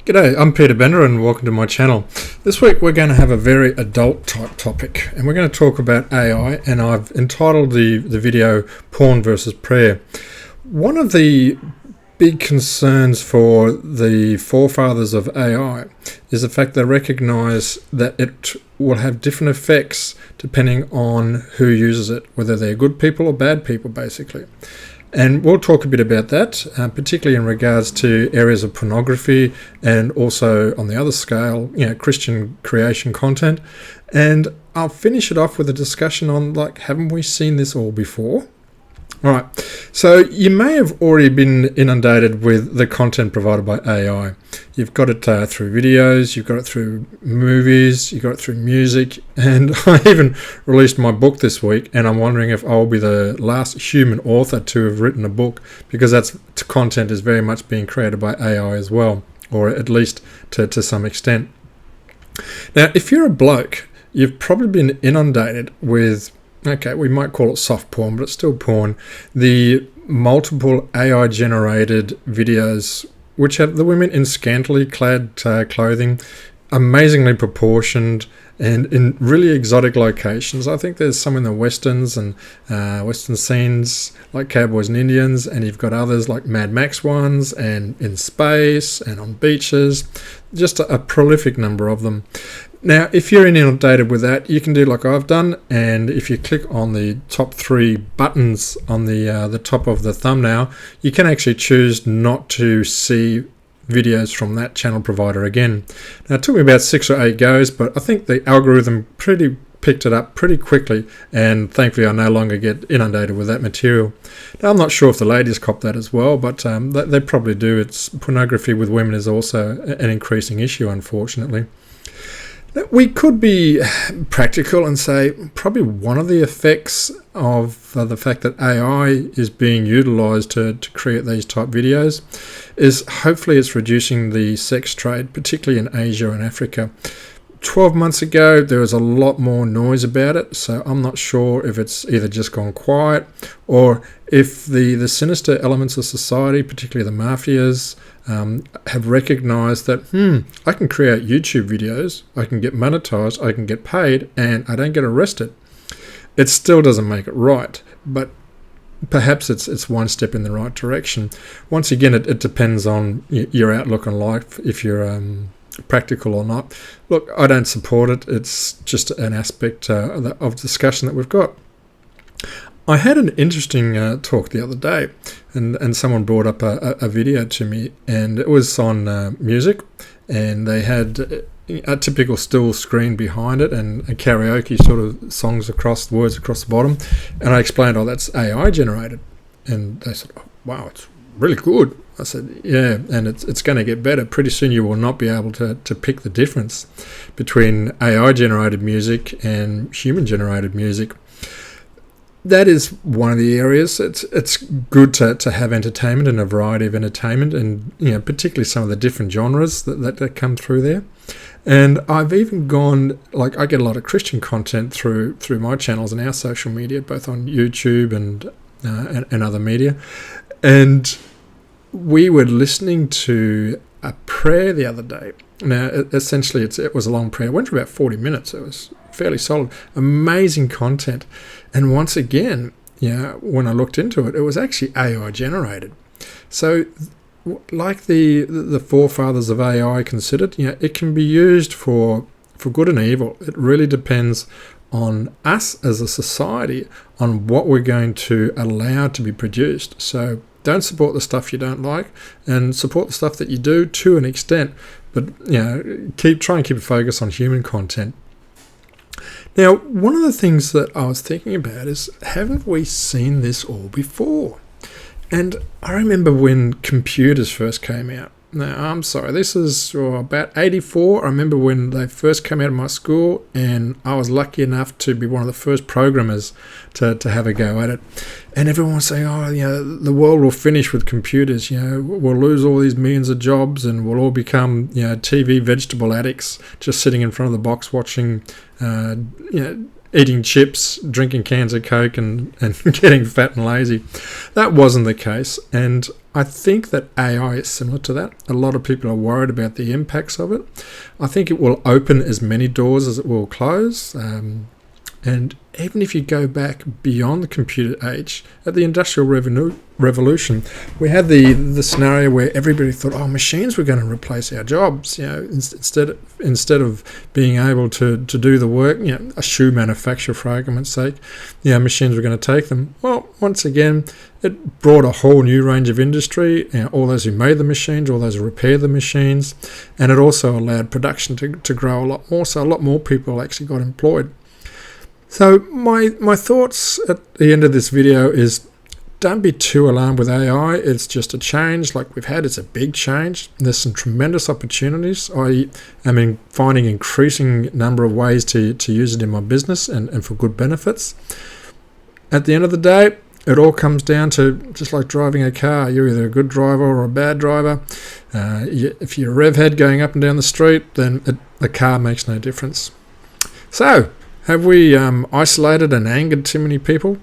G'day, I'm Peter Bender and welcome to my channel. This week we're going to have a very adult type topic and we're going to talk about AI, and I've entitled the video Porn versus Prayer. One of the big concerns for the forefathers of AI is the fact they recognise that it will have different effects depending on who uses it, whether they're good people or bad people basically. And we'll talk a bit about that, particularly in regards to areas of pornography and also on the other scale, Christian creation content. And I'll finish it off with a discussion on, haven't we seen this all before? All right, so you may have already been inundated with the content provided by AI. You've got it through videos, you've got it through movies, you've got it through music, and I even released my book this week, and I'm wondering if I'll be the last human author to have written a book, because that's content is very much being created by AI as well, or at least to some extent. Now, if you're a bloke, you've probably been inundated with, okay, we might call it soft porn, but it's still porn. The multiple AI-generated videos, which have the women in scantily clad clothing, amazingly proportioned, and in really exotic locations. I think there's some in the westerns and western scenes, like Cowboys and Indians, and you've got others like Mad Max ones, and in space, and on beaches. Just a prolific number of them. Now, if you're inundated with that, you can do like I've done, and if you click on the top three buttons on the top of the thumbnail, you can actually choose not to see videos from that channel provider again. Now, it took me about 6 or 8 goes, but I think the algorithm picked it up pretty quickly, and thankfully I no longer get inundated with that material. Now, I'm not sure if the ladies cop that as well, but they probably do. It's pornography with women is also an increasing issue, unfortunately. We could be practical and say probably one of the effects of the fact that AI is being utilised to create these type videos is hopefully it's reducing the sex trade, particularly in Asia and Africa. 12 months ago, there was a lot more noise about it, so I'm not sure if it's either just gone quiet or if the sinister elements of society, particularly the mafias, have recognised that, I can create YouTube videos, I can get monetized, I can get paid, and I don't get arrested. It still doesn't make it right, but perhaps it's one step in the right direction. Once again, it depends on your outlook on life, if you're practical or not. Look, I don't support it. It's just an aspect of discussion that we've got. I had an interesting talk the other day, and someone brought up a video to me, and it was on music, and they had a typical still screen behind it and a karaoke sort of songs across the words across the bottom, and I explained, that's AI generated, and they said, wow, it's really good. I said, yeah, and it's going to get better. Pretty soon you will not be able to pick the difference between AI-generated music and human-generated music. That is one of the areas. It's good to have entertainment and a variety of entertainment, and particularly some of the different genres that come through there. And I've even gone, I get a lot of Christian content through my channels and our social media, both on YouTube and other media. And we were listening to a prayer the other day. Now, essentially, it was a long prayer. It went for about 40 minutes. It was fairly solid. Amazing content. And once again, when I looked into it, it was actually AI generated. So, like the forefathers of AI considered, it can be used for good and evil. It really depends on us as a society on what we're going to allow to be produced. So, don't support the stuff you don't like, and support the stuff that you do to an extent, but try and keep a focus on human content. Now, one of the things that I was thinking about is, haven't we seen this all before? And I remember when computers first came out. Now, I'm sorry, this is about 84. I remember when they first came out of my school, and I was lucky enough to be one of the first programmers to have a go at it. And everyone was saying, the world will finish with computers. We'll lose all these millions of jobs, and we'll all become, TV vegetable addicts, just sitting in front of the box watching, eating chips, drinking cans of Coke, and getting fat and lazy. That wasn't the case, and I think that AI is similar to that. A lot of people are worried about the impacts of it. I think it will open as many doors as it will close. And even if you go back beyond the computer age, at the Industrial Revolution, we had the scenario where everybody thought, oh, machines were going to replace our jobs. Instead of being able to do the work, a shoe manufacturer, for argument's sake, machines were going to take them. Well, once again, it brought a whole new range of industry, all those who made the machines, all those who repaired the machines, and it also allowed production to grow a lot more, so a lot more people actually got employed. So my thoughts at the end of this video is, don't be too alarmed with AI. It's just a change like we've had. It's a big change. There's some tremendous opportunities. I am finding increasing number of ways to use it in my business and for good benefits. At the end of the day, it all comes down to just like driving a car. You're either a good driver or a bad driver. If you're a rev head going up and down the street, then the car makes no difference. So, have we isolated and angered too many people?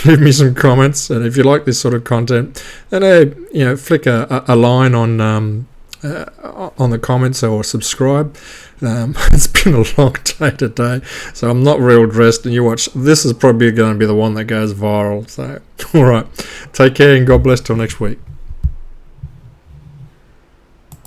Leave me some comments, and if you like this sort of content, then flick a line on the comments or subscribe. It's been a long day today, so I'm not real dressed, and this is probably going to be the one that goes viral. So, all right, take care and God bless till next week.